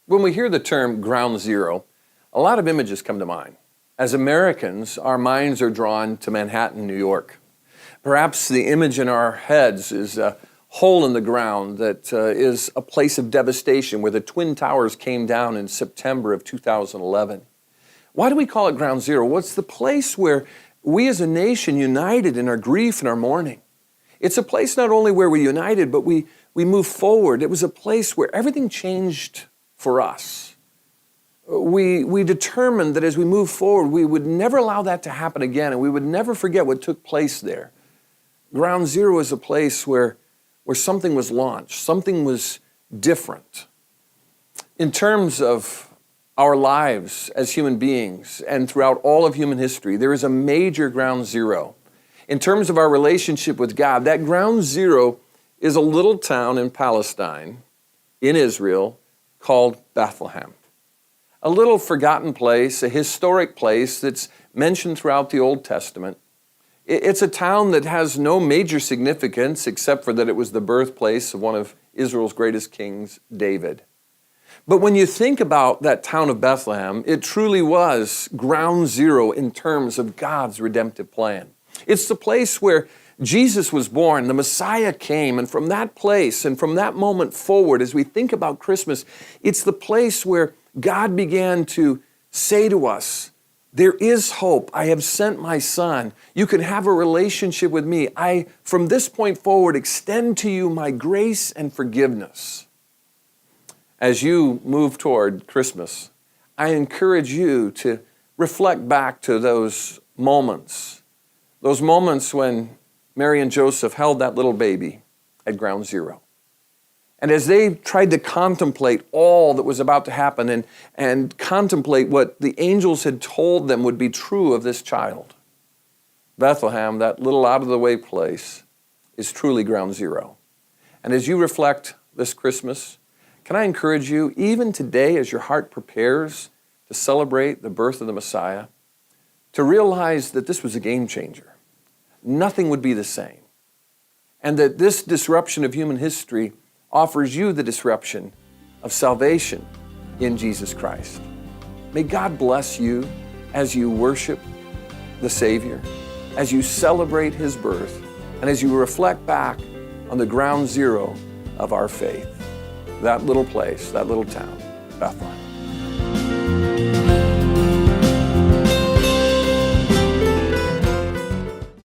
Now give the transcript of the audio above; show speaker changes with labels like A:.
A: When we hear the term ground zero, a lot of images come to mind. As Americans, our minds are drawn to Manhattan, New York. Perhaps the image in our heads is a hole in the ground that is a place of devastation where the Twin Towers came down in September of 2011. Why do we call it ground zero? Well, it's the place where we as a nation united in our grief and our mourning. It's a place not only where we united, but we moved forward. It was a place where everything changed for us. We determined that as we move forward, we would never allow that to happen again, and we would never forget what took place there. Ground zero is a place where something was launched, something was different. In terms of our lives as human beings and throughout all of human history, there is a major ground zero. In terms of our relationship with God, that ground zero is a little town in Palestine, in Israel, called Bethlehem. A little forgotten place, a historic place that's mentioned throughout the Old Testament. It's a town that has no major significance except for that it was the birthplace of one of Israel's greatest kings, David. But when you think about that town of Bethlehem, it truly was ground zero in terms of God's redemptive plan. It's the place where Jesus was born, the Messiah came, and from that place and from that moment forward, as we think about Christmas, it's the place where God began to say to us, there is hope. I have sent my Son. You can have a relationship with me. I, from this point forward, extend to you my grace and forgiveness. As you move toward Christmas, I encourage you to reflect back to those moments when Mary and Joseph held that little baby at ground zero. And as they tried to contemplate all that was about to happen and contemplate what the angels had told them would be true of this child, Bethlehem, that little out-of-the-way place, is truly ground zero. And as you reflect this Christmas, can I encourage you, even today as your heart prepares to celebrate the birth of the Messiah, to realize that this was a game changer. Nothing would be the same. And that this disruption of human history offers you the disruption of salvation in Jesus Christ. May God bless you as you worship the Savior, as you celebrate His birth, and as you reflect back on the ground zero of our faith, that little place, that little town, Bethlehem.